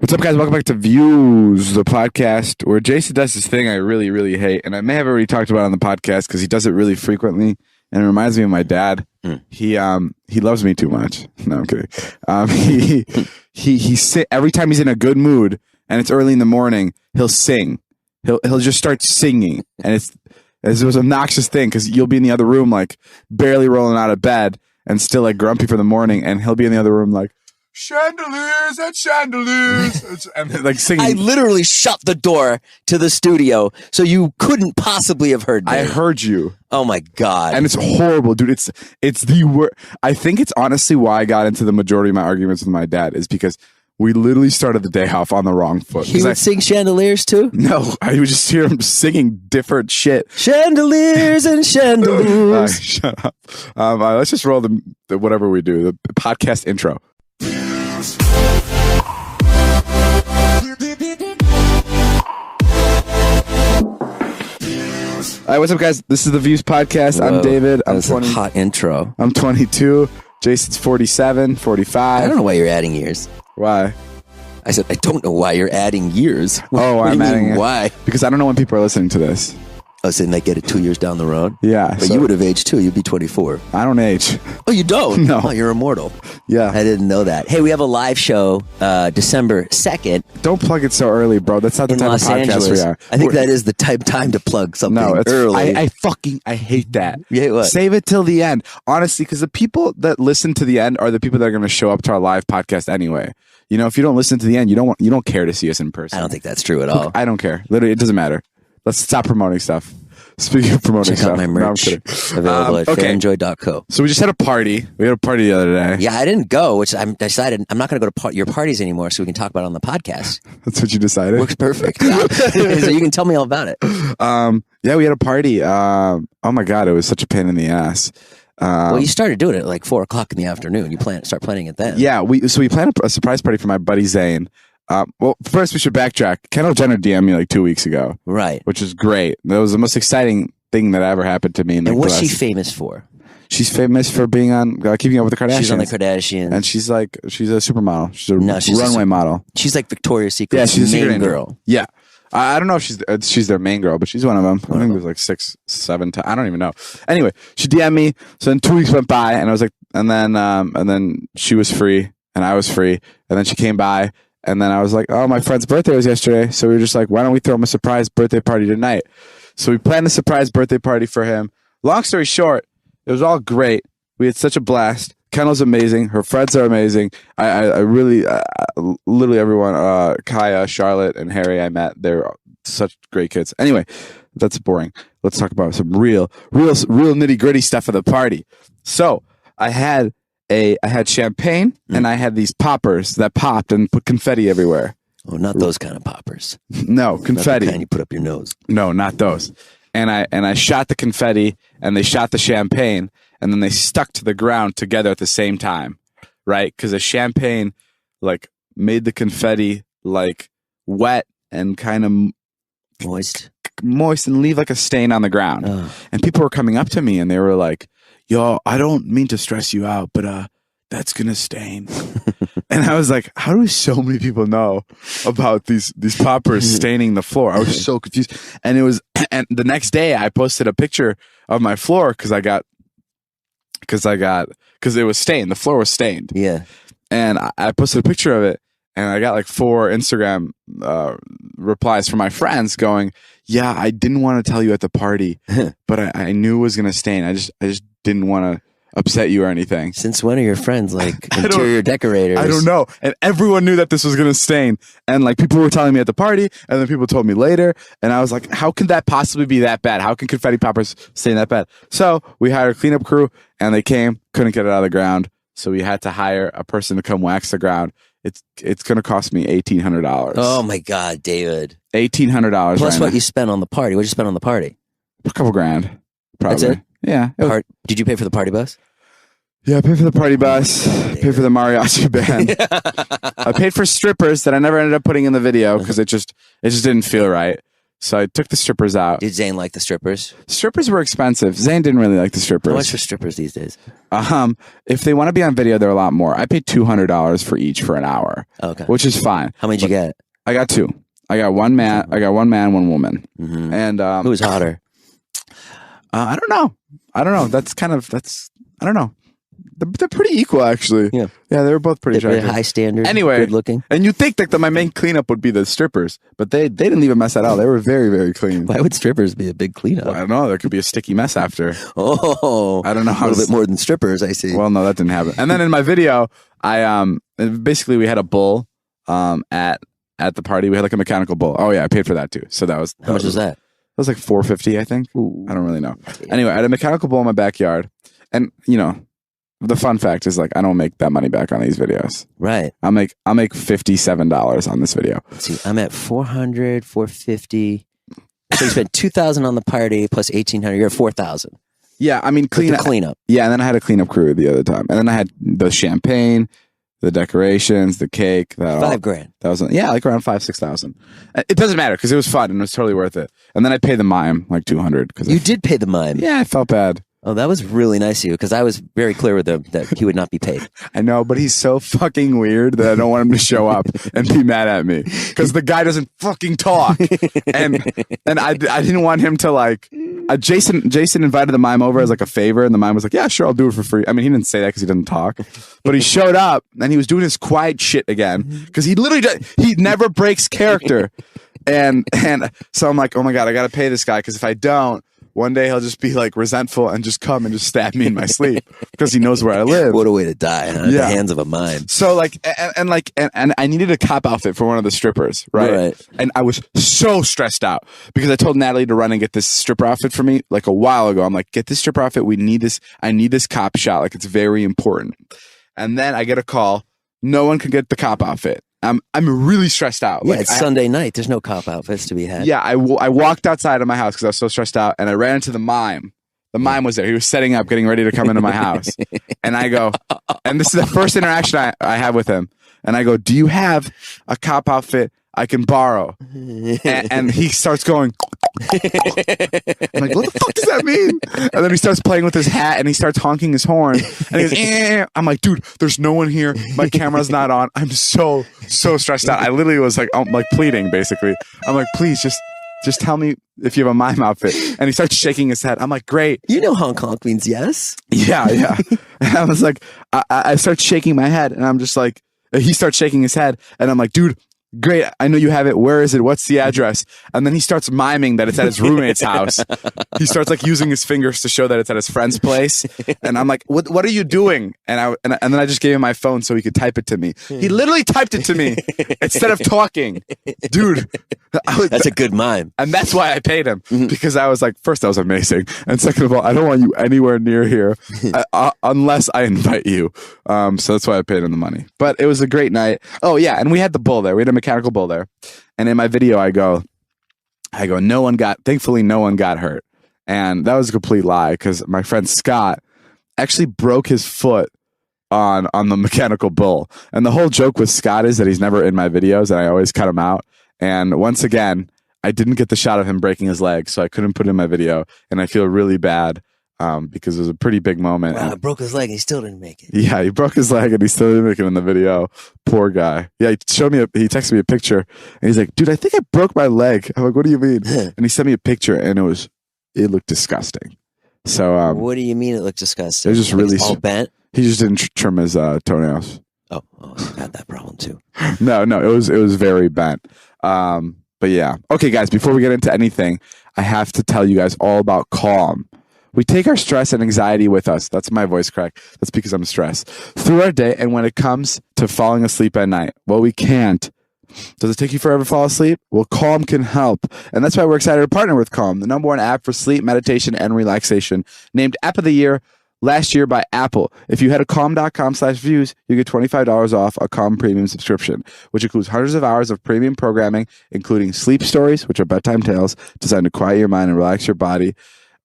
What's up, guys? Welcome back to Views, the podcast where Jason does this thing I really, really hate. And I may have already talked about it on the podcast because he does it really frequently. And it reminds me of my dad. He loves me too much. No, I'm kidding. Every time he's in a good mood and it's early in the morning, he'll sing. He'll just start singing. And it's this obnoxious thing because you'll be in the other room like barely rolling out of bed and still like grumpy for the morning. And he'll be in the other room like, chandeliers and chandeliers and like singing. I literally shut the door to the studio so you couldn't possibly have heard me. I heard you. Oh my God. And it's horrible, dude. It's the worst. I think it's honestly why I got into the majority of my arguments with my dad is because we literally started the day off on the wrong foot. He would sing chandeliers too? No, I would just hear him singing different shit. Chandeliers and chandeliers. Shut up. Let's just roll the whatever we do, the podcast intro. All right, what's up, guys? This is the Views podcast. Whoa, I'm David. I'm 20. A hot intro. I'm 22. Jason's 47, 45. I don't know why you're adding years. Why? I said, I don't know why you're adding years. Oh, I'm adding it. Why? Because I don't know when people are listening to this. I was saying they get it 2 years down the road. Yeah. But you would have aged too. You'd be 24. I don't age. Oh, you don't? No. Oh, you're immortal. Yeah. I didn't know that. Hey, we have a live show December 2nd. Don't plug it so early, bro. That's not the type Los of podcast Angeles. we are. I think that is the time to plug something early. I hate that. You hate what? Save it till the end. Honestly, because the people that listen to the end are the people that are going to show up to our live podcast anyway. You know, if you don't listen to the end, you don't care to see us in person. I don't think that's true at all. I don't care. Literally, it doesn't matter. Let's stop promoting stuff. Speaking of promoting Check out stuff, my merch. No, I'm kidding. Available at farenjoy.co. So we just had a party. We had a party the other day. Yeah, I didn't go, which I decided I'm not going to go to your parties anymore so we can talk about it on the podcast. That's what you decided? Works perfect. So you can tell me all about it. Yeah, we had a party. Oh my God, it was such a pain in the ass. Well, you started doing it at like 4 o'clock in the afternoon. You start planning it then. Yeah, we planned a surprise party for my buddy Zane. Well, first we should backtrack. Kendall Jenner DM'd me like 2 weeks ago. Right. Which is great. That was the most exciting thing that ever happened to me. And what's she famous for? She's famous for being on Keeping Up with the Kardashians. She's on the Kardashians. And she's a supermodel. She's a runway model. She's like Victoria's Secret's main girl. Yeah. I don't know if she's their main girl, but she's one of them. I think it was like 6, 7 times. I don't even know. Anyway, she DM'd me. So then 2 weeks went by, and I was like, and then she was free, and I was free, and then she came by, and then I was like, oh, my friend's birthday was yesterday, so we were just like, why don't we throw him a surprise birthday party tonight? So we planned a surprise birthday party for him. Long story short, it was all great. We had such a blast. Kendall's amazing. Her friends are amazing. I really, literally everyone, Kaya, Charlotte, and Harry I met, they're such great kids. Anyway, that's boring. Let's talk about some real nitty gritty stuff at the party. So I had champagne and I had these poppers that popped and put confetti everywhere. Oh, not those kind of poppers. No, confetti. Not the kind you put up your nose. No, not those. And I shot the confetti and they shot the champagne. And then they stuck to the ground together at the same time, right? Because the champagne, like, made the confetti, like, wet and kind of moist and leave, like, a stain on the ground. And people were coming up to me, and they were like, yo, I don't mean to stress you out, but that's going to stain. And I was like, how do so many people know about these poppers staining the floor? I was so confused. And the next day, I posted a picture of my floor because it was stained. The floor was stained. Yeah. And I posted a picture of it and I got like 4 Instagram replies from my friends going, yeah, I didn't want to tell you at the party, but I knew it was going to stain. I just didn't want to upset you or anything. Since when are your friends like interior decorators? I don't know. And everyone knew that this was going to stain. And like people were telling me at the party and then people told me later. And I was like, how can that possibly be that bad? How can confetti poppers stain that bad? So we hired a cleanup crew and they came, couldn't get it out of the ground. So we had to hire a person to come wax the ground. It's going to cost me $1,800. Oh my God, David. $1,800. Plus what you spent on the party. What did you spend on the party? A couple grand. Probably. That's it? Yeah. Did you pay for the party bus? Yeah, I paid for the party bus. Paid for the mariachi band. I paid for strippers that I never ended up putting in the video because it just didn't feel right. So I took the strippers out. Did Zane like the strippers? Strippers were expensive. Zane didn't really like the strippers. How much for strippers these days? If they want to be on video, they're a lot more. I paid $200 for each for an hour. Okay. Which is fine. How many did you get? I got 2. I got one man, one woman. Mm-hmm. And who was hotter? I don't know. I don't know. They're pretty equal, actually. Yeah, they were both pretty very attractive. high standard. Anyway, good looking. And you think that my main cleanup would be the strippers, but they didn't even mess that out. They were very, very clean. Why would strippers be a big cleanup? Well, I don't know. There could be a sticky mess after. Oh, I don't know. A little bit more than strippers, I see. Well, no, that didn't happen. And then in my video, I basically we had a bull at the party. We had like a mechanical bull. Oh yeah, I paid for that too. So that was how much was that? It was like $450, I think. Ooh. I don't really know. Anyway, I had a mechanical bull in my backyard, and the fun fact is like I don't make that money back on these videos. Right. I'll make $57 on this video. Let's see, I'm at 400, 450. So you spent 2,000 on the party plus 1,800. You're at 4,000. Yeah, I mean cleanup. Yeah, and then I had a cleanup crew the other time, and then I had the champagne, the decorations, the cake. $5,000. That was like around 5,000-6,000. It doesn't matter because it was fun and it was totally worth it. And then I paid the mime like 200 because you did pay the mime. Yeah, I felt bad. Oh, that was really nice of you because I was very clear with him that he would not be paid. I know, but he's so fucking weird that I don't want him to show up and be mad at me because the guy doesn't fucking talk. And I didn't want him to like. Jason invited the mime over as like a favor, and the mime was like, "Yeah, sure, I'll do it for free." I mean, he didn't say that because he doesn't talk, but he showed up and he was doing his quiet shit again because he never breaks character. And so I'm like, oh my God, I got to pay this guy because if I don't, one day he'll just be like resentful and just come and just stab me in my sleep because he knows where I live. What a way to die, huh? At the hands of a mime. So like, and I needed a cop outfit for one of the strippers, right? And I was so stressed out because I told Natalie to run and get this stripper outfit for me like a while ago. I'm like, get this stripper outfit. We need this. I need this cop shot. Like it's very important. And then I get a call. No one can get the cop outfit. I'm really stressed out. Yeah, it's Sunday night. There's no cop outfits to be had. Yeah, I walked outside of my house because I was so stressed out, and I ran into the mime. The mime was there. He was setting up, getting ready to come into my house. And I go, and this is the first interaction I have with him. And I go, do you have a cop outfit I can borrow? And he starts going, I'm like, what the fuck does that mean? And then he starts playing with his hat and he starts honking his horn. And he goes, eh. I'm like, dude, there's no one here. My camera's not on. I'm so stressed out. I literally was like, I'm like pleading, basically. I'm like, please just tell me if you have a mime outfit. And he starts shaking his head. I'm like, great. You know honk honk means yes. Yeah. And I was like, I start shaking my head and I'm just like, he starts shaking his head and I'm like, dude, great, I know you have it. Where is it? What's the address? And then he starts miming that it's at his roommate's house. He starts like using his fingers to show that it's at his friend's place. And I'm like, what are you doing? And then I just gave him my phone so he could type it to me. He literally typed it to me instead of talking. Dude. That's a good mime. And that's why I paid him because I was like, first, that was amazing. And second of all, I don't want you anywhere near here unless I invite you. So that's why I paid him the money. But it was a great night. Oh yeah. And we had the bull there. We had a mechanical bull there. And in my video, I go, thankfully no one got hurt. And that was a complete lie because my friend Scott actually broke his foot on the mechanical bull. And the whole joke with Scott is that he's never in my videos and I always cut him out. And once again, I didn't get the shot of him breaking his leg, so I couldn't put it in my video. And I feel really bad because it was a pretty big moment. Wow, broke his leg and he still didn't make it. Yeah, he broke his leg and he still didn't make it in the video. Poor guy. Yeah, he texted me a picture and he's like, dude, I think I broke my leg. I'm like, what do you mean? And he sent me a picture and it looked disgusting. So what do you mean it looked disgusting? It was just really all bent. He just didn't trim his toenails. Oh, I got that problem too. No, it was very bent. But yeah. Okay, guys, before we get into anything, I have to tell you guys all about Calm. We take our stress and anxiety with us. That's my voice crack. That's because I'm stressed. Through our day, and when it comes to falling asleep at night, well, we can't. Does it take you forever to fall asleep? Well, Calm can help. And that's why we're excited to partner with Calm, the #1 app for sleep, meditation, and relaxation. Named App of the Year last year by Apple. If you head to calm.com/views, you get $25 off a Calm premium subscription, which includes hundreds of hours of premium programming, including sleep stories, which are bedtime tales designed to quiet your mind and relax your body.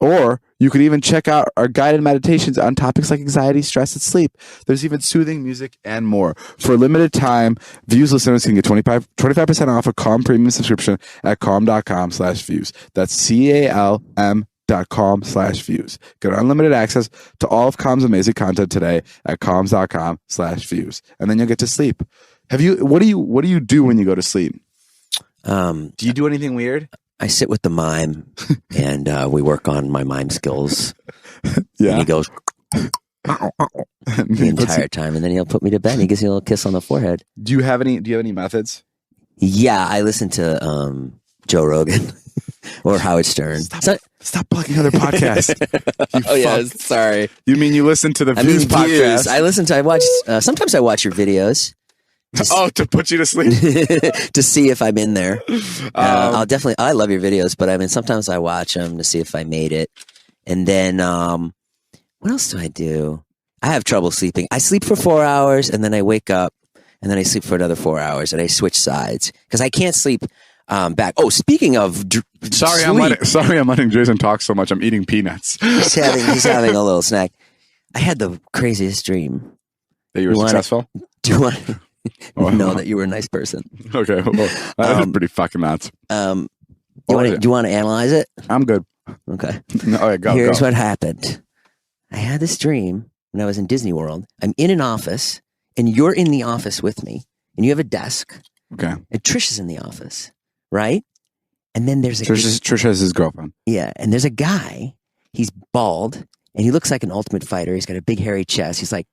Or you could even check out our guided meditations on topics like anxiety, stress, and sleep. There's even soothing music and more. For a limited time, Views listeners can get 25% off a Calm Premium subscription at calm.com/views. That's CALM.com/views. Get unlimited access to all of Calm's amazing content today at calms.com/views. And then you'll get to sleep. What do you do when you go to sleep? Do you do anything weird? I sit with the mime and we work on my mime skills. Yeah. And he goes the entire time, and then he'll put me to bed and he gives me a little kiss on the forehead. Do you have any methods? Yeah, I listen to Joe Rogan or Howard Stern. Stop plugging other podcasts. Yeah, sorry. You mean you listen to the Views podcast? I watch sometimes I watch your videos. To put you to sleep? To see if I'm in there. I love your videos, but I mean, sometimes I watch them to see if I made it. And then, what else do I do? I have trouble sleeping. I sleep for 4 hours and then I wake up and then I sleep for another 4 hours and I switch sides because I can't sleep back. Oh, speaking of sorry, I'm letting Jason talk so much. I'm eating peanuts. He's having a little snack. I had the craziest dream. That you were successful? Do you want to know that you were a nice person? Okay, well, that was pretty fucking nuts. Do you want to analyze it? I'm good. Okay. No, go. Here's what happened. I had this dream when I was in Disney World. I'm in an office, and you're in the office with me, and you have a desk. Okay. And Trish is in the office, right? And then there's Trish is his girlfriend. Yeah, and there's a guy. He's bald, and he looks like an ultimate fighter. He's got a big hairy chest. He's like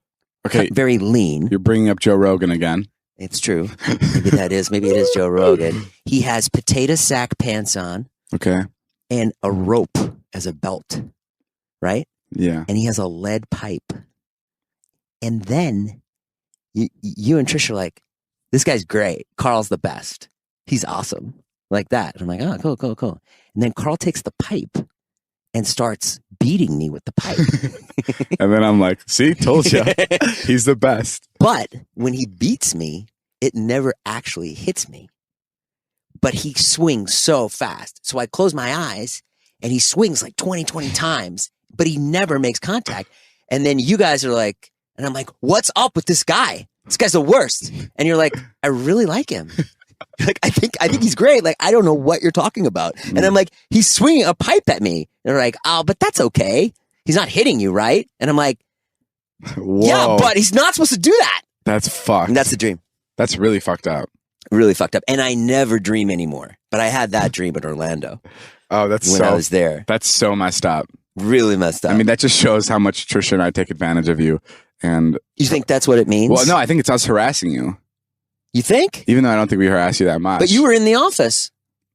very lean. You're bringing up Joe Rogan again. It's true. Maybe it is Joe Rogan. He has potato sack pants on. Okay. And a rope as a belt, right? Yeah. And he has a lead pipe. And then you and Trish are like, this guy's great. Carl's the best. He's awesome. Like that. And I'm like, oh, cool. And then Carl takes the pipe and starts beating me with the pipe. And then I'm like, see, told you. He's the best. But when he beats me, it never actually hits me. But he swings so fast. So I close my eyes and he swings like 20 times, but he never makes contact. And then you guys are like, and I'm like, what's up with this guy? This guy's the worst. And you're like, I really like him. Like, I think he's great. Like, I don't know what you're talking about. And I'm like, he's swinging a pipe at me. And they're like, oh, but that's okay. He's not hitting you, right? And I'm like, whoa. Yeah, but he's not supposed to do that. That's fucked. And that's the dream. That's really fucked up. Really fucked up. And I never dream anymore. But I had that dream in Orlando. Oh, when I was there. That's so messed up. Really messed up. I mean, that just shows how much Trisha and I take advantage of you. And you think that's what it means? Well, no, I think it's us harassing you. You think? Even though I don't think we harass you that much. But you were in the office.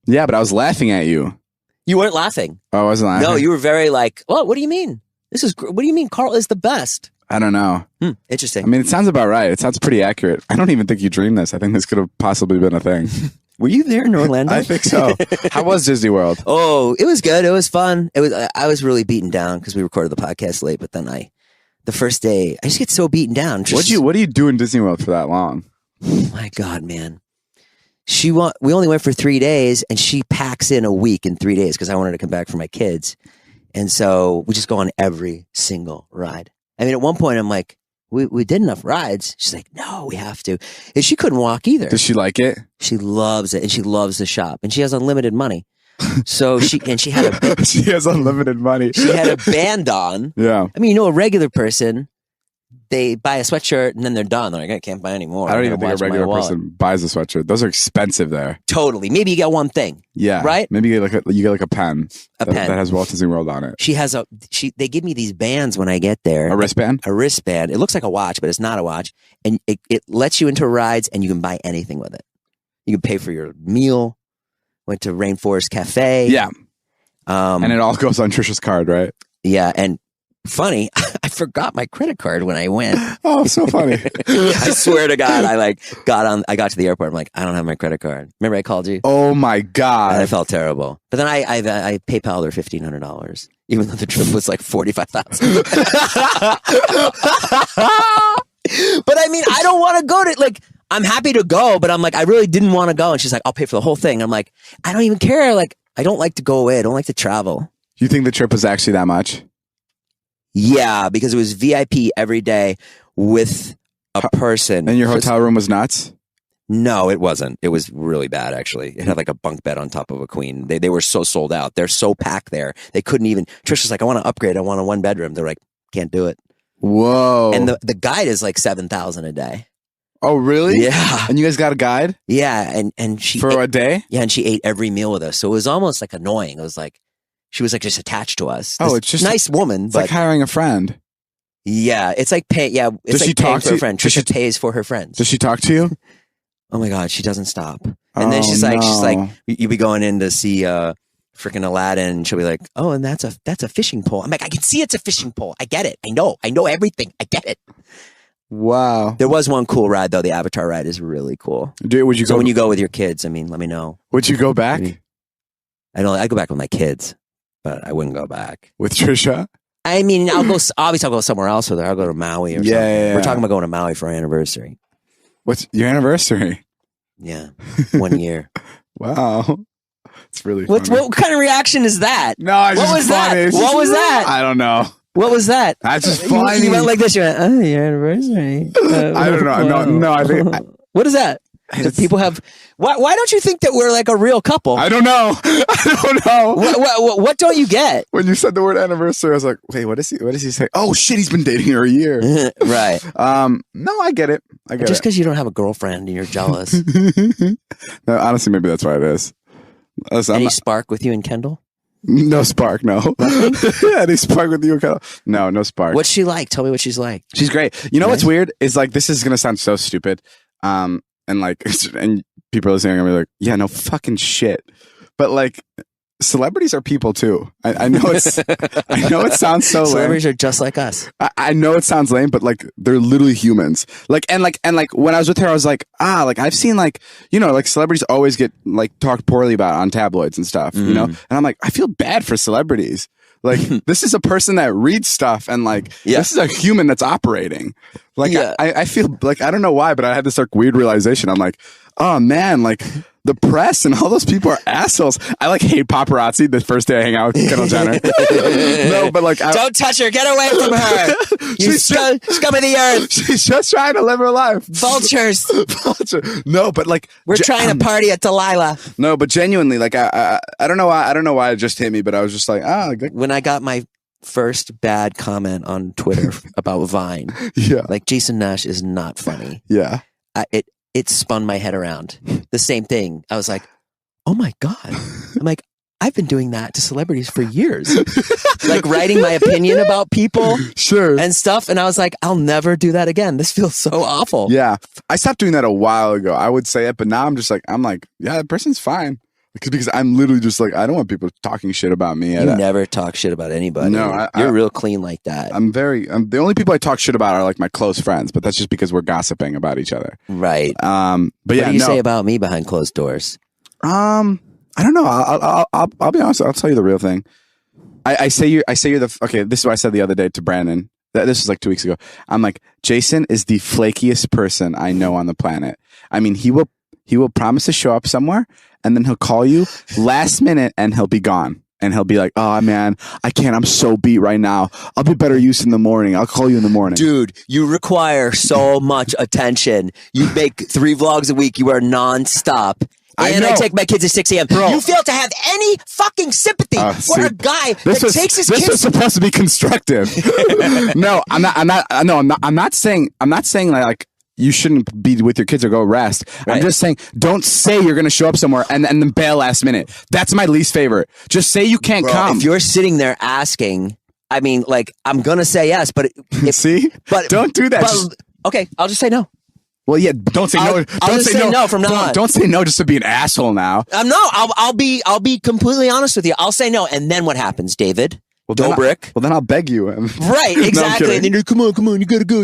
Yeah, but I was laughing at you. You weren't laughing. Oh, I wasn't laughing? No, you were very like, well, what do you mean? What do you mean Carl is the best? I don't know. Interesting. I mean, it sounds about right. It sounds pretty accurate. I don't even think you dreamed this. I think this could have possibly been a thing. Were you there in Orlando? I think so. How was Disney World? Oh, it was good. It was fun. I was really beaten down because we recorded the podcast late, but then the first day, I just get so beaten down. What do you do in Disney World for that long? Oh my God, man. We only went for 3 days and she packs in a week in 3 days because I wanted to come back for my kids. And so we just go on every single ride. I mean, at one point I'm like, we did enough rides. She's like, no, we have to. And she couldn't walk either. Does she like it? She loves it. And she loves the shop. And she has unlimited money. So she had she has unlimited money. She had a band on. Yeah. I mean, a regular person, they buy a sweatshirt and then they're done. They're like, I can't buy any more. I don't even think a regular person buys a sweatshirt. Those are expensive there. Totally. Maybe you get one thing. Yeah. Right? Maybe you get like a pen. Pen that has Walt Disney World on it. They give me these bands when I get there. A wristband? A wristband. It looks like a watch, but it's not a watch. And it lets you into rides and you can buy anything with it. You can pay for your meal. Went to Rainforest Cafe. Yeah. And it all goes on Trisha's card, right? Yeah. And funny, I forgot my credit card when I went. Oh, so funny. I swear to God, I got to the airport. I'm like, I don't have my credit card. Remember I called you? Oh my God. And I felt terrible. But then I PayPal'd her $1,500, even though the trip was like $45,000. But I mean, I don't want to go to, like, I'm happy to go, but I'm like, I really didn't want to go. And she's like, I'll pay for the whole thing. I'm like, I don't even care. Like, I don't like to go away. I don't like to travel. You think the trip was actually that much? Yeah, because it was VIP every day with a person. And your hotel room was nuts? No, it wasn't. It was really bad, actually. It had like a bunk bed on top of a queen. They were so sold out. They're so packed there. They couldn't even. Trish was like, I want to upgrade. I want a 1 bedroom. They're like, can't do it. Whoa. And the guide is like $7,000 a day. Oh, really? Yeah. And you guys got a guide? Yeah. And she. For a day? Yeah. And she ate every meal with us. So it was almost like annoying. It was like, she was like just attached to us. Oh, it's just nice woman. It's but like hiring a friend. Yeah. It's like pay. Yeah. It's Does like she paying talk for to a friend. does Trisha pays for her friends. Does she talk to you? Oh my God, she doesn't stop. And then she's like, you be going in to see freaking Aladdin, and she'll be like, oh, and that's a fishing pole. I'm like, I can see it's a fishing pole. I get it. I know everything. I get it. Wow. There was one cool ride though. The Avatar ride is really cool. Dude, would you So go when you go with your kids, I mean, let me know. Would you go back? I go back with my kids, but I wouldn't go back. With Trisha? I mean, I'll go somewhere else with her. I'll go to Maui or something. Yeah. We're talking about going to Maui for our anniversary. What's your anniversary? Yeah. 1 year. Wow. It's really funny. What kind of reaction is that? No, it's What just was funny. that? It's What just- was that? I don't know. What was that? That's just funny. You went like this. You went, oh, your anniversary. I don't know. No, I think what is that? People have. Why don't you think that we're like a real couple? I don't know. I don't know. What don't you get? When you said the word anniversary, I was like, wait, what is he say? Oh shit, he's been dating her a year. Right. No, I get it. Just because you don't have a girlfriend and you're jealous. No, honestly, maybe that's why it is. Any spark with you and Kendall? No spark, no. Any spark with you, Kendall? No spark. What's she like? Tell me what she's like. She's great. You know what's weird is like this is gonna sound so stupid, and like and people listening are gonna be like, yeah, no fucking shit, but like celebrities are people too. I know it's I know it sounds so lame. Celebrities are just like us. I know it sounds lame, but like they're literally humans. Like when I was with her, I was like, like I've seen like, you know, like celebrities always get like talked poorly about on tabloids and stuff, you know? And I'm like, I feel bad for celebrities. Like this is a person that reads stuff and like this is a human that's operating. Like I feel like I don't know why, but I had this like weird realization. I'm like, oh man, like the press and all those people are assholes. I like hate paparazzi the first day I hang out with Kendall Jenner. No, but like don't touch her. Get away from her. You scum of the earth. She's just trying to live her life. Vultures. No, but like we're trying to party at Delilah. No, but genuinely, like I don't know why. I don't know why it just hit me, but I was just like, when I got my first bad comment on Twitter about Vine, like Jason Nash is not funny. Yeah, it spun my head around. The same thing. I was like, oh my God. I'm like, I've been doing that to celebrities for years. Like writing my opinion about people and stuff. And I was like, I'll never do that again. This feels so awful. Yeah. I stopped doing that a while ago. I would say it, but now I'm like, yeah, that person's fine. Because I'm literally just like, I don't want people talking shit about me. You never talk shit about anybody. No, you're real clean like that. I'm the only people I talk shit about are like my close friends, but that's just because we're gossiping about each other. Right. But what do you say about me behind closed doors? I don't know. I'll be honest. I'll tell you the real thing. I say you're the, okay, this is what I said the other day to Brandon. This was like 2 weeks ago. I'm like, Jason is the flakiest person I know on the planet. I mean, he will promise to show up somewhere and then he'll call you last minute and he'll be gone. And he'll be like, oh man, I can't. I'm so beat right now. I'll be better use in the morning. I'll call you in the morning. Dude, you require so much attention. You make 3 vlogs a week. You are nonstop. And I take my kids at 6 a.m. Bro. You fail to have any fucking sympathy for a guy that takes his kids. This was supposed to be constructive. No, I'm not saying like you shouldn't be with your kids or go rest. Right. I'm just saying, don't say you're going to show up somewhere and then bail last minute. That's my least favorite. Just say you can't come. If you're sitting there asking, I mean, like, I'm going to say yes, but see, but don't do that. Okay, I'll just say no. Well, yeah, don't say no. I'll just say no from now on. Don't say no just to be an asshole now. No, I'll be completely honest with you. I'll say no, and then what happens, David? Dobrik. Then I'll beg you. Right, exactly. And then you're, come on, you gotta go.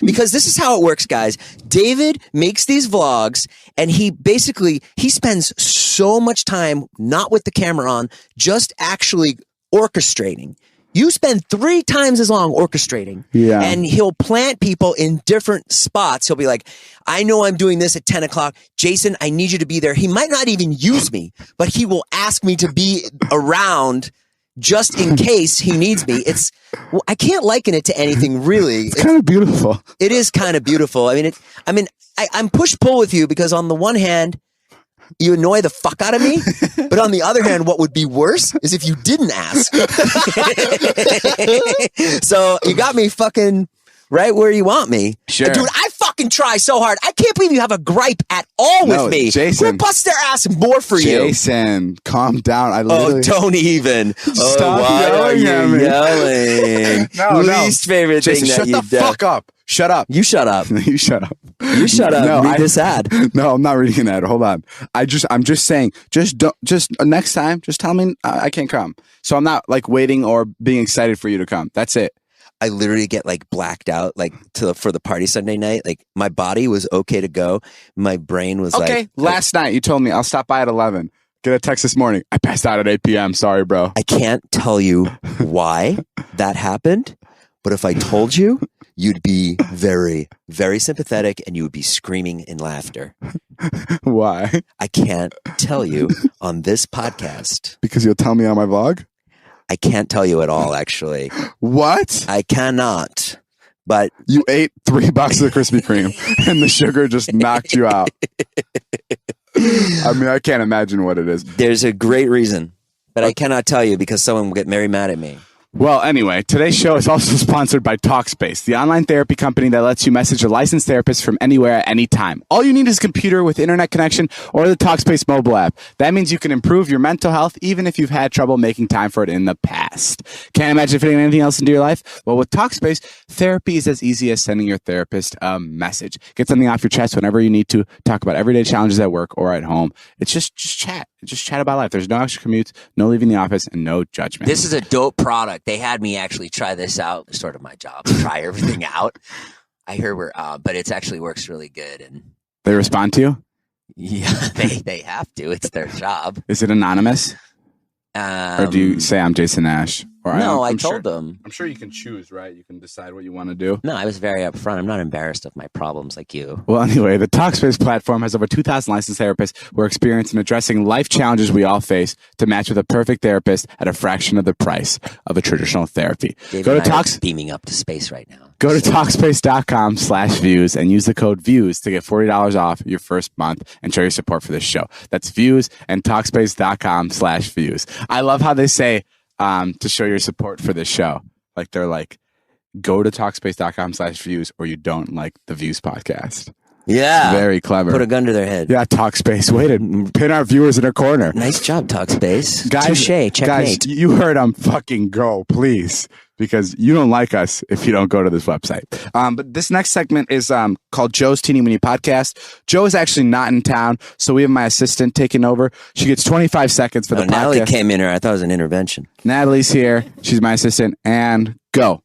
Because this is how it works, guys. David makes these vlogs, and he spends so much time not with the camera on, just actually orchestrating. You spend 3 times as long orchestrating. Yeah. And he'll plant people in different spots. He'll be like, I know I'm doing this at 10 o'clock. Jason, I need you to be there. He might not even use me, but he will ask me to be around just in case he needs me. I can't liken it to anything really. It's kind of beautiful. It is kind of beautiful. I'm push-pull with you because on the one hand, you annoy the fuck out of me. But on the other hand, what would be worse is if you didn't ask. So you got me fucking right where you want me. Sure. Dude, I fucking try so hard. I can't believe you have a gripe at all with me. Jason. We'll bust their ass more for you. Jason, calm down. Don't even. Stop why are yelling you at me. yelling? No. Least favorite Jason, thing that shut the fuck up. Shut up. You shut up. You shut up. You shut up. No, Read this ad. No, I'm not reading an ad. Hold on. I'm just saying, just next time, just tell me I can't come. So I'm not like waiting or being excited for you to come. That's it. I literally get like blacked out for the party Sunday night. Like my body was okay to go. My brain was okay. Last night you told me I'll stop by at 11. Get a text this morning. I passed out at 8 p.m. Sorry, bro. I can't tell you why that happened, but if I told you, you'd be very, very sympathetic and you would be screaming in laughter. Why? I can't tell you on this podcast. Because you'll tell me on my vlog? I can't tell you at all, actually. What? I cannot. But you ate 3 boxes of Krispy Kreme and the sugar just knocked you out. I mean, I can't imagine what it is. There's a great reason, but I cannot tell you because someone will get very mad at me. Well, anyway, today's show is also sponsored by Talkspace, the online therapy company that lets you message a licensed therapist from anywhere at any time. All you need is a computer with internet connection or the Talkspace mobile app. That means you can improve your mental health even if you've had trouble making time for it in the past. Can't imagine fitting anything else into your life? Well, with Talkspace, therapy is as easy as sending your therapist a message. Get something off your chest whenever you need to. Talk about everyday challenges at work or at home. It's just chat. Just chat about life. There's no extra commutes, no leaving the office, and no judgment. This is a dope product. They had me actually try this out. It's sort of my job to try everything out. I hear but it actually works really good. And they respond to you? Yeah, they have to. It's their job. Is it anonymous? Or do you say I'm Jason Nash? Or no, I told them. I'm sure you can choose, right? You can decide what you want to do. No, I was very upfront. I'm not embarrassed of my problems like you. Well, anyway, the Talkspace platform has over 2,000 licensed therapists who are experienced in addressing life challenges we all face to match with a perfect therapist at a fraction of the price of a traditional therapy. Go to beaming up to space right now. Go to Talkspace.com/views and use the code VIEWS to get $40 off your first month and show your support for this show. That's views and Talkspace.com/views. I love how they say to show your support for this show. Like they're like, go to Talkspace.com/views or you don't like the Views podcast. Yeah. It's very clever. Put a gun to their head. Yeah, Talkspace. Way to pin our viewers in a corner. Nice job, Talkspace. Guys, touche, checkmate. Guys, you heard them. Fucking go, please. Because you don't like us if you don't go to this website. But this next segment is called Joe's Teeny Weeny Podcast. Joe is actually not in town, so we have my assistant taking over. She gets 25 seconds for the podcast. Natalie came in here. I thought it was an intervention. Natalie's here. She's my assistant. And go.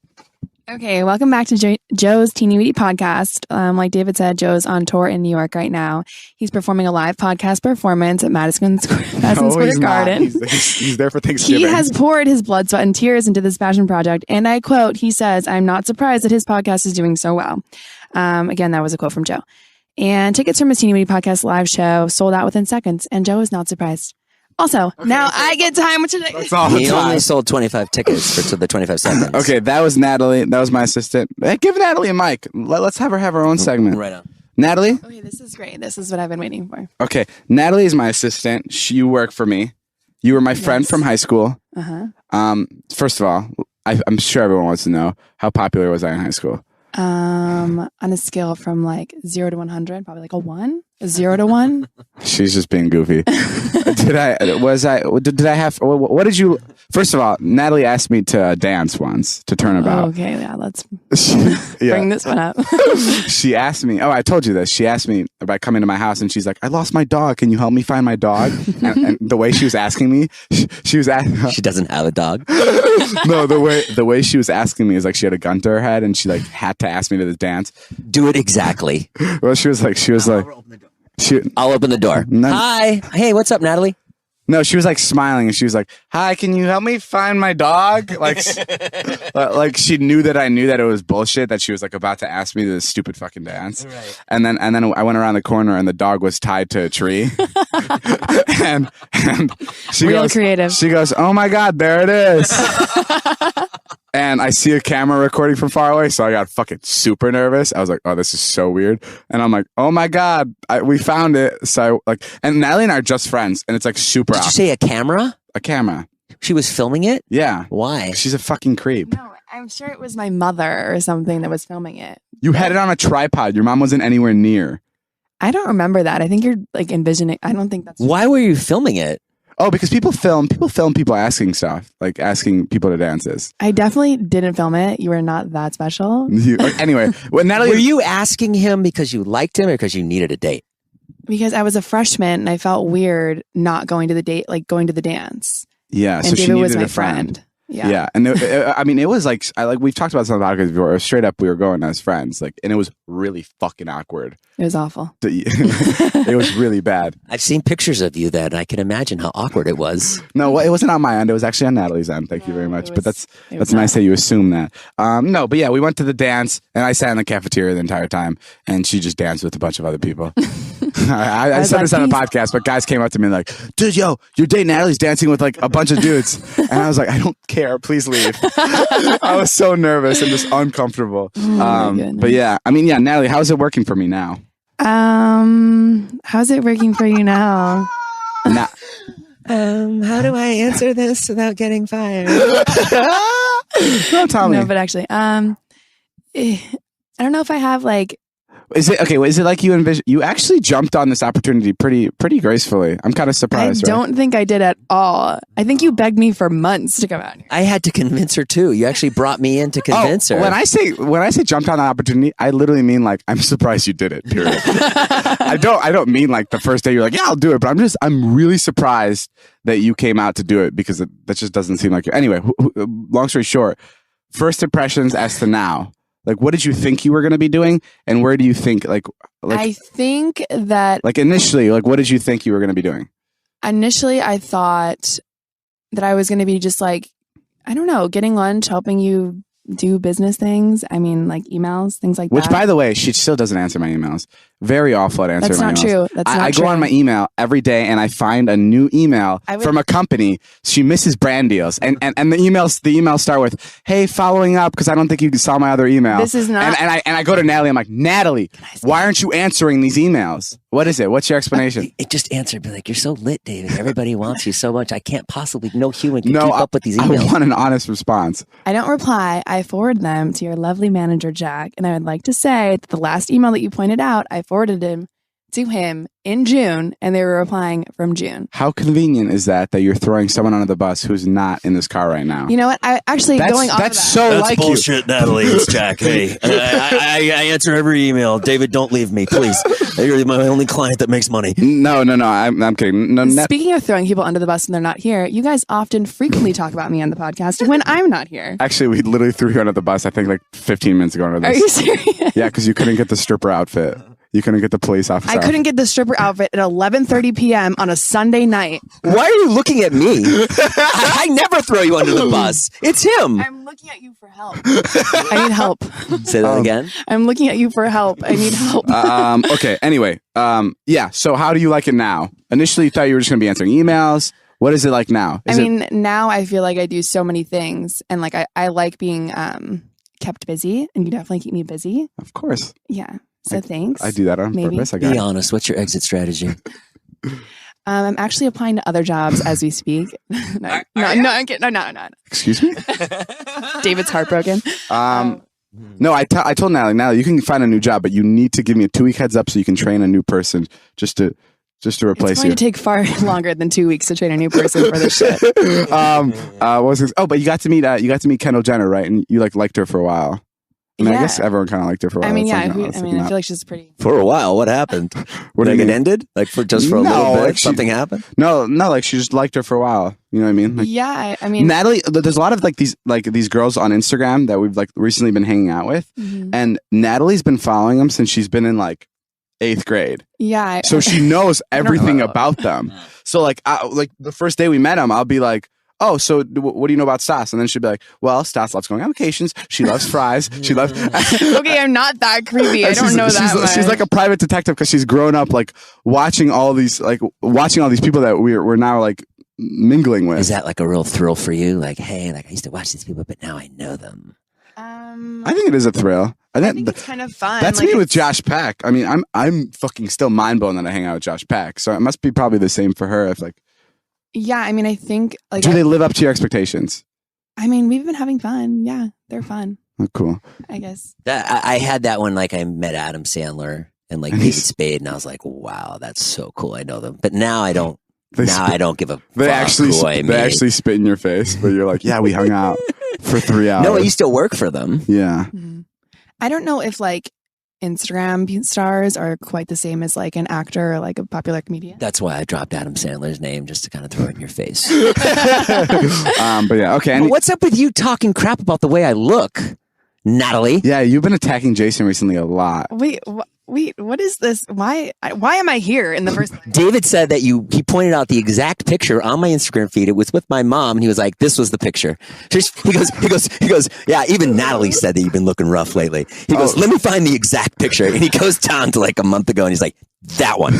Okay, welcome back to Joe's Teeny Weeny Podcast. Like David said, Joe's on tour in New York right now. He's performing a live podcast performance at Madison Square Garden. He's there for Thanksgiving. He has poured his blood, sweat, and tears into this passion project. And I quote, he says, "I'm not surprised that his podcast is doing so well." Again, that was a quote from Joe. And tickets from his Teeny Weeny Podcast live show sold out within seconds. And Joe is not surprised. Also, now I get time. That's all he only sold 25 tickets for the 25 seconds. Okay, that was Natalie. That was my assistant. Hey, give Natalie a mic. Let's have her own segment. Right on. Natalie? Okay, this is great. This is what I've been waiting for. Okay, Natalie is my assistant. You work for me. You were my friend from high school. Uh-huh. First of all, I'm sure everyone wants to know, how popular was I in high school? On a scale from like 0 to 100, probably like a 1. A 0 to 1. She's just being goofy. Did I have, what did you, first of all, Natalie asked me to dance once, to turnabout. Okay, yeah, let's bring this one up. She asked me, I told you this. She asked me about coming to my house and she's like, "I lost my dog. Can you help me find my dog?" and the way she was asking me, she was asking. She doesn't have a dog. No, the way she was asking me is like she had a gun to her head and she like had to ask me to dance. Do it exactly. Well, she was like, I'll open the door. No. Hi. Hey, what's up, Natalie? No, she was like smiling and she was like, "Hi, can you help me find my dog?" Like she knew that I knew that it was bullshit, that she was like about to ask me this stupid fucking dance. Right. And then I went around the corner and the dog was tied to a tree. and she Real goes, creative. She goes, "Oh my God, there it is." And I see a camera recording from far away, so I got fucking super nervous. I was like, "Oh, this is so weird." And I'm like, "Oh my God, we found it." So and Natalie and I are just friends, and it's like super. Did you say a camera? A camera? She was filming it? Yeah. Why? She's a fucking creep. No, I'm sure it was my mother or something that was filming it. You had it on a tripod. Your mom wasn't anywhere near. I don't remember that. I think you're like envisioning. I don't think that's. Why were you filming it? Oh, because people film people asking stuff, like asking people to dances. I definitely didn't film it. You were not that special. Anyway, when Natalie, Were you asking him because you liked him or because you needed a date? Because I was a freshman and I felt weird not going to the date, like going to the dance. yeah, And so she David needed was my a friend. friend. Yeah. And I mean, it was like we've talked about some of the podcasts before. Straight up, we were going as friends, like, and it was really fucking awkward. It was awful. It was really bad. I've seen pictures of you that I can imagine how awkward it was. No, it wasn't on my end. It was actually on Natalie's end. Thank you very much. But that's nice that you assume that. No, but yeah, we went to the dance, and I sat in the cafeteria the entire time, and she just danced with a bunch of other people. I said this on the podcast, but guys came up to me like, "Dude, yo, your date Natalie's dancing with like a bunch of dudes," and I was like, "I don't care. Please leave." I was so nervous and just uncomfortable. But yeah, I mean, yeah, Natalie, how's it working for me now? How's it working for you now? How do I answer this without getting fired? Don't tell me. No, but actually, I don't know if I have like. Is it okay? Is it like you envision? You actually jumped on this opportunity pretty gracefully. I'm kind of surprised. I don't think I did at all. I think you begged me for months to come out here. I had to convince her too. You actually brought me in to convince her. When I say jumped on that opportunity, I literally mean like I'm surprised you did it. Period. I don't mean like the first day you're like, yeah, I'll do it. But I'm really surprised that you came out to do it, because that just doesn't seem like you. Anyway, long story short, first impressions as to now. Like, what did you think you were going to be doing, and where do you think like? I think that like initially, like what did you think you were going to be doing? Initially, I thought that I was going to be just like, I don't know, getting lunch, helping you do business things. I mean, like emails, things like that. Which, by the way, she still doesn't answer my emails. Very awful at answering my emails. That's not true. That's not I true. go on my email every day and I find a new email from a company. She misses brand deals. And the emails start with, "Hey, following up because I don't think you saw my other email." This is not. And I go to Natalie. I'm like, "Natalie, why aren't you answering these emails? What is it? What's your explanation?" It just answered, be like, "You're so lit, David. Everybody wants you so much. I can't possibly, no human can keep up with these emails." I want an honest response. I don't reply. I forward them to your lovely manager, Jack. And I would like to say that the last email that you pointed out, I forwarded him to him in June, and they were replying from June. How convenient is that you're throwing someone under the bus who's not in this car right now? You know what? I actually going off that's of that. so That's like bullshit, Natalie. It's Jack. Hey, I answer every email. David, don't leave me, please. You're my only client that makes money. No. I'm kidding. No, Speaking of throwing people under the bus when they're not here, you guys often frequently talk about me on the podcast when I'm not here. Actually, we literally threw you under the bus, I think, like 15 minutes ago. Are you serious? Yeah, because you couldn't get the stripper outfit. You couldn't get the police officer. I couldn't get the stripper outfit at 11:30 p.m. on a Sunday night. Why are you looking at me? I never throw you under the bus. It's him. I'm looking at you for help. I need help. Say that again. I'm looking at you for help. I need help. Okay. Anyway. Yeah. So how do you like it now? Initially, you thought you were just going to be answering emails. What is it like now? Now I feel like I do so many things, and like I like being kept busy, and you definitely keep me busy. Of course. Yeah. So thanks. I do that on purpose. I got Be honest. What's your exit strategy? I'm actually applying to other jobs as we speak. No, I'm kidding. No. Excuse me? David's heartbroken. No, I told Natalie, you can find a new job, but you need to give me a 2-week heads up so you can train a new person just to replace you. It's going to take far longer than 2 weeks to train a new person for this shit. But you got to meet Kendall Jenner, right? And you liked her for a while. I mean, I guess everyone kind of liked her for a while. I mean, yeah. I feel like she's pretty. For a while, what happened? What do you it mean? ended? Like for a little bit, something happened? No, like she just liked her for a while. You know what I mean? Like, yeah, I mean, Natalie. There's a lot of these girls on Instagram that we've like recently been hanging out with, and Natalie's been following them since she's been in like 8th grade. Yeah. So she knows everything about them. So like the first day we met him, I'll be like, oh, so what do you know about Stas? And then she'd be like, well, Stas loves going on vacations. She loves fries. She loves. Okay, I'm not that creepy. I don't know that much. She's like a private detective because she's grown up like watching all these people that we're now like mingling with. Is that like a real thrill for you? Like, hey, like I used to watch these people, but now I know them. I think it is a thrill. I think it's kind of fun. That's like, me with Josh Peck. I mean, I'm fucking still mind blown that I hang out with Josh Peck. So it must be probably the same for her. If like. Yeah, I mean, I think like. Do they live up to your expectations? I mean, we've been having fun. Yeah, they're fun. Oh, cool. I guess. I had that when like I met Adam Sandler and like David Spade, and I was like, wow, that's so cool. I know them, but now I don't. I don't give a. They fuck actually spit in your face, but you're like, yeah, we hung out for 3 hours. No, you still work for them. Yeah. Mm-hmm. I don't know if like Instagram stars are quite the same as like an actor or like a popular comedian. That's why I dropped Adam Sandler's name, just to kind of throw it in your face. But yeah, okay. But what's up with you talking crap about the way I look, Natalie? Yeah, you've been attacking Jason recently a lot. Wait, what is this? Why am I here in the first place? David said that he pointed out the exact picture on my Instagram feed. It was with my mom, and he was like, this was the picture. He goes, yeah, even Natalie said that you've been looking rough lately. He goes, let me find the exact picture. And he goes down to like a month ago, and he's like, that one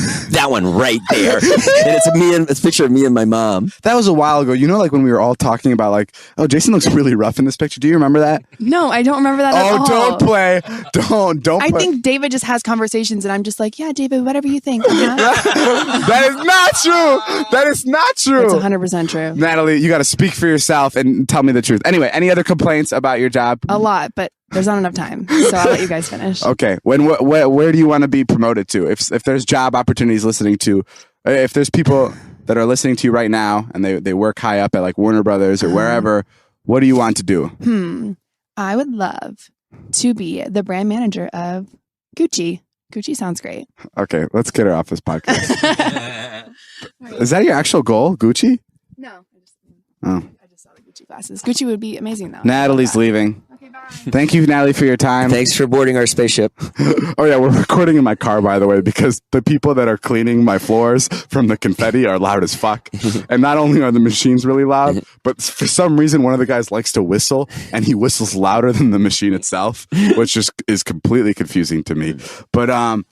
right there. And it's a picture of me and my mom. That was a while ago. You know, like when we were all talking about like, oh, Jason looks really rough in this picture. Do you remember that? No, I don't remember that at all. Don't play. Don't I play. think David just has conversations and I'm just like, yeah, David, whatever you think. That is not true. That is not true. It's 100% true. Natalie, you got to speak for yourself and tell me the truth. Anyway, any other complaints about your job? A lot, but there's not enough time. So I'll let you guys finish. Okay. Where do you want to be promoted to? If there's job opportunities listening to, if there's people that are listening to you right now and they work high up at like Warner Brothers or wherever, what do you want to do? I would love to be the brand manager of Gucci. Gucci sounds great. Okay, let's get her off this podcast. Is that your actual goal, Gucci? No. Oh. I just saw the Gucci glasses. Gucci would be amazing though. Natalie's leaving. Okay, bye. Thank you, Natalie, for your time. Thanks for boarding our spaceship. Oh yeah, we're recording in my car, by the way, because the people that are cleaning my floors from the confetti are loud as fuck. And not only are the machines really loud, but for some reason, one of the guys likes to whistle, and he whistles louder than the machine itself, which just is completely confusing to me. But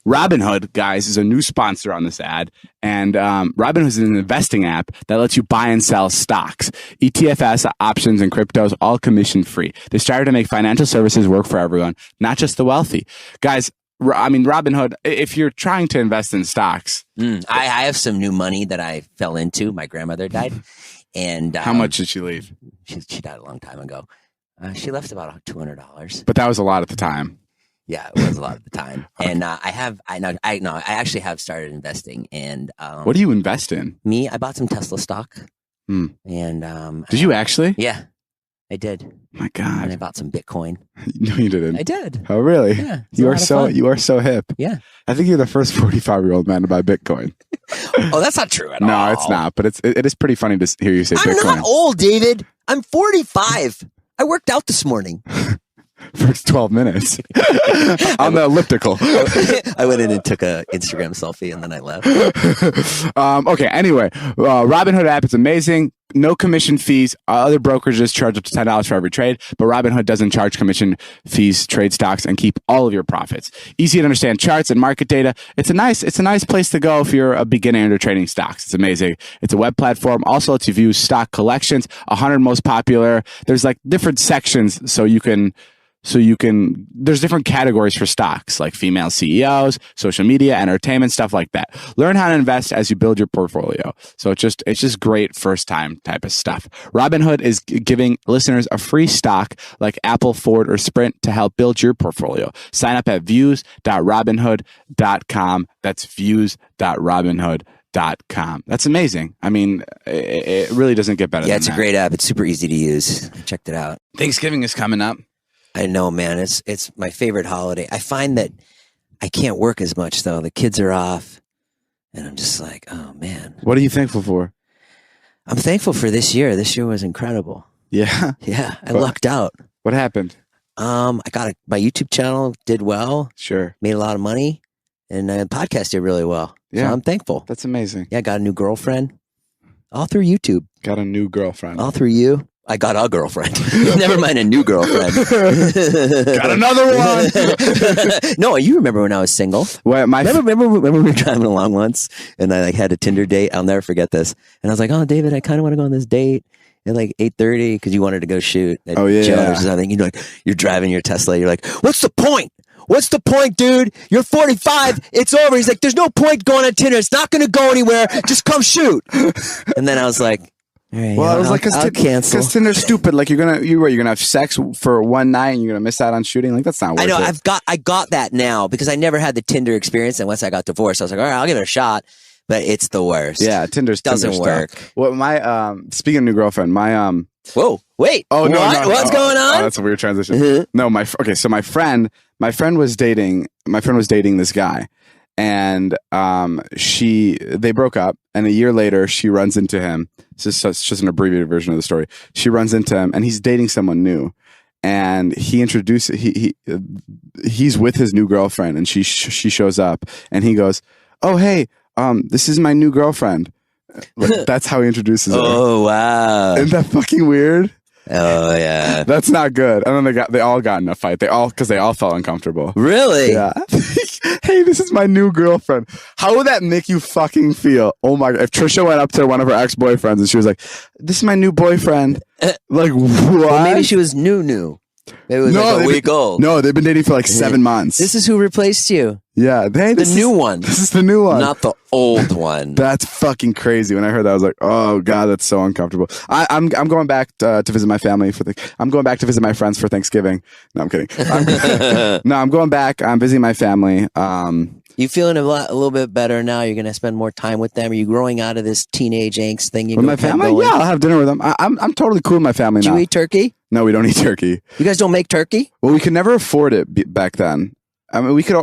Robinhood, guys, is a new sponsor on this ad. And Robinhood is an investing app that lets you buy and sell stocks, ETFs, options, and cryptos, all commission free. They started to make financial services work for everyone, not just the wealthy. Guys, I mean, Robinhood, if you're trying to invest in stocks. I have some new money that I fell into. My grandmother died. And how much did she leave? She died a long time ago. She left about $200. But that was a lot at the time. Yeah, it was a lot at the time. And I actually have started investing. And what do you invest in? I bought some Tesla stock. And did you actually? Yeah, I did. My God. And I bought some Bitcoin. No, you didn't. I did. Oh, really? Yeah. You are so hip. Yeah. I think you're the first 45-year-old man to buy Bitcoin. Oh, that's not true at all. No, it's not. But it is pretty funny to hear you say Bitcoin. I'm not old, David. I'm 45. I worked out this morning. For 12 minutes on the elliptical. I went in and took a Instagram selfie and then I left. Okay. Anyway, Robinhood app is amazing. No commission fees. Other brokerages charge up to $10 for every trade, but Robinhood doesn't charge commission fees, trade stocks, and keep all of your profits. Easy to understand charts and market data. It's a nice place to go if you're a beginner into trading stocks. It's amazing. It's a web platform. Also lets you view stock collections, 100 most popular. There's like different sections so you can, there's different categories for stocks like female CEOs, social media, entertainment, stuff like that. Learn how to invest as you build your portfolio. So it's just great first time type of stuff. Robinhood is giving listeners a free stock like Apple, Ford, or Sprint to help build your portfolio. Sign up at views.robinhood.com. That's views.robinhood.com. That's amazing. I mean, it really doesn't get better than that. Yeah, it's a great app. It's super easy to use. I checked it out. Thanksgiving is coming up. I know, man. It's my favorite holiday. I find that I can't work as much, though. The kids are off, and I'm just like, oh, man. What are you thankful for? I'm thankful for this year. This year was incredible. Yeah? Yeah, I lucked out. What happened? I got my YouTube channel did well. Sure. Made a lot of money, and the podcast did really well. Yeah. So I'm thankful. That's amazing. Yeah, I got a new girlfriend. All through YouTube. Got a new girlfriend. All through you. I got a girlfriend. Never mind a new girlfriend. Got another one. No, you remember when I was single? Well, Remember we were driving along once and I like had a Tinder date. I'll never forget this. And I was like, oh, David, I kind of want to go on this date at like 8:30 because you wanted to go shoot at Joe's or something. You're driving your Tesla. You're like, what's the point? What's the point, dude? You're 45. It's over. He's like, there's no point going on Tinder. It's not going to go anywhere. Just come shoot. And then I was like, all right, well, I was like, I'll cancel. Because Tinder's stupid. Like, you're gonna have sex for one night and you're gonna miss out on shooting. Like, that's not worth it. I know. I got that now because I never had the Tinder experience. And once I got divorced, I was like, all right, I'll give it a shot. But it's the worst. Yeah, Tinder doesn't work. Well, my speaking of new girlfriend, my Whoa, wait. Oh no, what? What's going on? Oh, that's a weird transition. No, so my friend was dating this guy, and they broke up, and a year later she runs into him. It's just an abbreviated version of the story. She runs into him, and he's dating someone new, and he's with his new girlfriend, and she shows up, and he goes, "Oh hey, this is my new girlfriend." Like, that's how he introduces her. Oh wow! Isn't that fucking weird? Oh yeah, that's not good. And then they all got in a fight. They all felt uncomfortable. Really? Yeah. Hey, this is my new girlfriend. How would that make you fucking feel? Oh my god! If Trisha went up to one of her ex-boyfriends and she was like, "This is my new boyfriend," like what? Well, maybe she was new. It was like a week old. No, they've been dating for like 7 months. This is who replaced you. Yeah, the new one. This is the new one, not the old one. That's fucking crazy. When I heard that, I was like, "Oh god, that's so uncomfortable." I'm going back to visit my family I'm going back to visit my friends for Thanksgiving. No, I'm kidding. I'm going back. I'm visiting my family. You feeling a little bit better now? You're gonna spend more time with them. Are you growing out of this teenage angst thing? With my family? Yeah, I'll have dinner with them. I'm totally cool with my family now. Do you eat turkey? No, we don't eat turkey. You guys don't make turkey? Well, we could never afford it back then. I mean, you could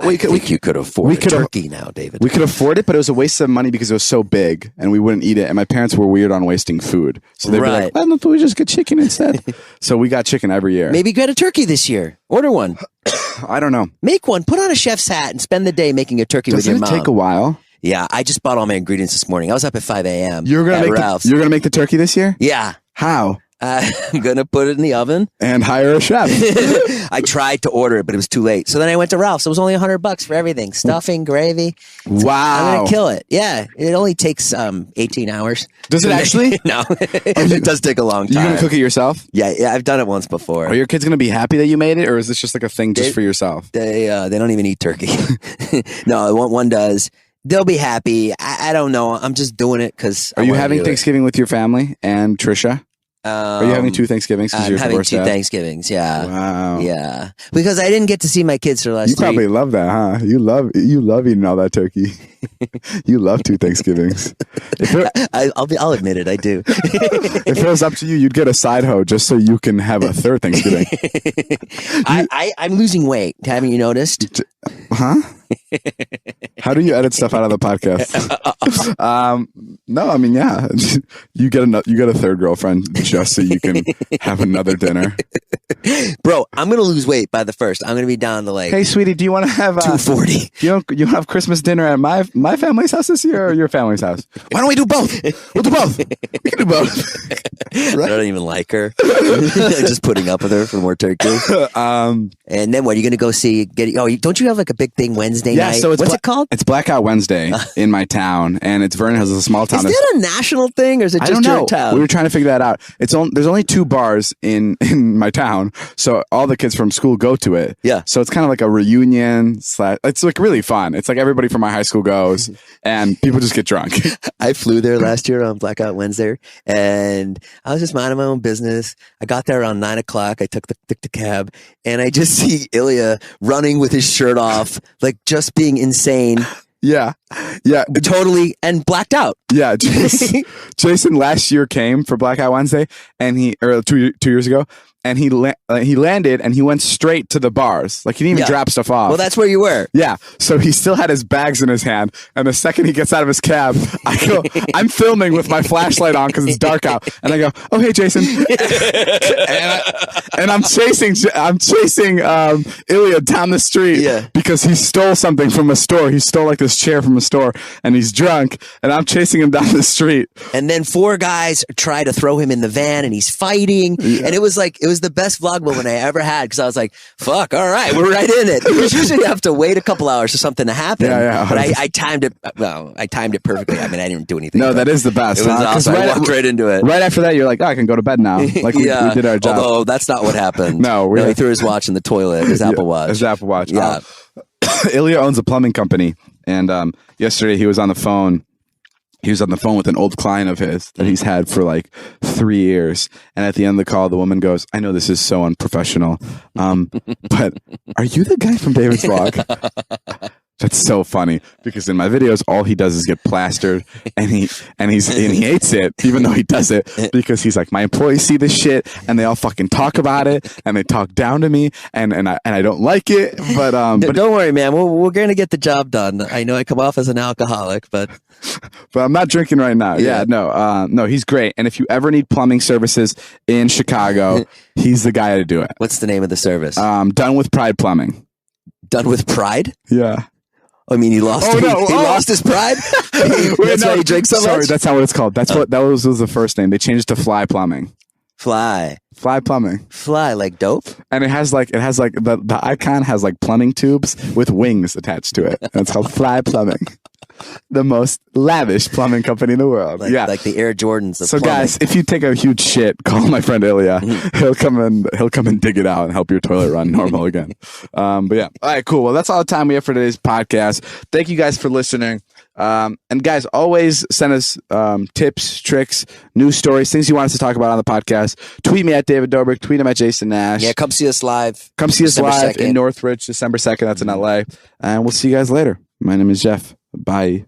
afford turkey now, David. We could afford it, but it was a waste of money because it was so big, and we wouldn't eat it. And my parents were weird on wasting food, so they'd be like, "Why don't we just get chicken instead?" So we got chicken every year. Maybe get a turkey this year. Order one. I don't know. Make one. Put on a chef's hat and spend the day making a turkey with your mom. Doesn't it take a while? Yeah, I just bought all my ingredients this morning. I was up at 5 a.m. You're gonna make the turkey this year? Yeah. How? I'm going to put it in the oven. And hire a chef. I tried to order it, but it was too late. So then I went to Ralph's. It was only $100 for everything. Stuffing, gravy. Wow. I'm going to kill it. Yeah. It only takes 18 hours. Does it actually? No. It does take a long time. You're going to cook it yourself? Yeah. I've done it once before. Are your kids going to be happy that you made it, or is this just like a thing just for yourself? They don't even eat turkey. No, one does. They'll be happy. I don't know. I'm just doing it because Are you having Thanksgiving with your family and Trisha? Are you having 2 Thanksgivings? I'm having 2 Thanksgivings. Yeah. Wow. Yeah. Because I didn't get to see my kids for the last 3. You probably love that, huh? You love eating all that turkey. You love 2 Thanksgivings. I'll admit it. I do. If it was up to you, you'd get a side hoe just so you can have a 3rd Thanksgiving. I'm losing weight. Haven't you noticed? Huh? How do you edit stuff out of the podcast? No, I mean, yeah, you get a 3rd girlfriend just so you can have another dinner. Bro, I'm gonna lose weight by the 1st. I'm gonna be down to like. Hey, sweetie, do you want to have 240? You have Christmas dinner at my family's house this year or your family's house? Why don't we do both? We'll do both. We can do both. Right? I don't even like her. Just putting up with her for more turkey. And then what? Are you gonna go see? Don't you have like a big thing Wednesday night? So what's it called? It's Blackout Wednesday in my town, and it's Vernon has a small town. Is that a national thing, or is it just your town? We were trying to figure that out. There's only 2 bars in my town, so all the kids from school go to it. Yeah. So it's kind of like a reunion / It's like really fun. It's like everybody from my high school goes, and people just get drunk. I flew there last year on Blackout Wednesday, and I was just minding my own business. I got there around 9 o'clock. I took the cab, and I just see Ilya running with his shirt off, like just being insane. Yeah. Totally, and blacked out. Yeah. Jason last year came for Blackout Wednesday, and 2 years ago, and he landed and he went straight to the bars. Like he didn't even drop stuff off. Well, that's where you were. Yeah. So he still had his bags in his hand. And the second he gets out of his cab, I'm filming with my flashlight on because it's dark out. And I go, oh, hey, Jason. and I'm chasing Ilya down the street because he stole something from a store. He stole like this chair from a store and he's drunk. And I'm chasing him down the street. And then 4 guys try to throw him in the van and he's fighting. And it was the best vlog moment I ever had because I was like, fuck, all right, we're right in it. Because usually you have to wait a couple hours for something to happen. Yeah. But I timed it. Well, I timed it perfectly. I mean, I didn't do anything. No, that is the best. It was awesome. I walked right into it. Right after that, you're like, oh, I can go to bed now. Like we did our job. Although that's not what happened. No, he threw his watch in the toilet. His Apple Watch. His Apple Watch. Yeah. Ilya owns a plumbing company, and yesterday he was on the phone. He was on the phone with an old client of his that he's had for like 3 years. And at the end of the call, the woman goes, I know this is so unprofessional, but are you the guy from David's vlog? That's so funny because in my videos, all he does is get plastered and he hates it, even though he does it because he's like, my employees see this shit and they all fucking talk about it and they talk down to me and I don't like it. But don't worry, man. We're going to get the job done. I know I come off as an alcoholic, but I'm not drinking right now. No, he's great. And if you ever need plumbing services in Chicago, he's the guy to do it. What's the name of the service? Done with Pride Plumbing. Done with Pride? Yeah. I mean, he lost. He lost his pride. That's why he drinks so much. Sorry, that's not what it's called. That was the first name. They changed it to Fly Plumbing. Fly Plumbing. Fly like dope. And it has like the icon has like plumbing tubes with wings attached to it. And it's called Fly Plumbing. The most lavish plumbing company in the world. Like the Air Jordans of so plumbing. Guys, if you take a huge shit, call my friend Ilya. He'll come and dig it out and help your toilet run normal again. But yeah. All right, cool. Well, that's all the time we have for today's podcast. Thank you guys for listening. And guys, always send us tips, tricks, news stories, things you want us to talk about on the podcast. Tweet me at David Dobrik. Tweet him at Jason Nash. Yeah, come see us live. Come see us December live 2nd. in Northridge, December 2nd. That's in LA. And we'll see you guys later. My name is Jeff. Bye.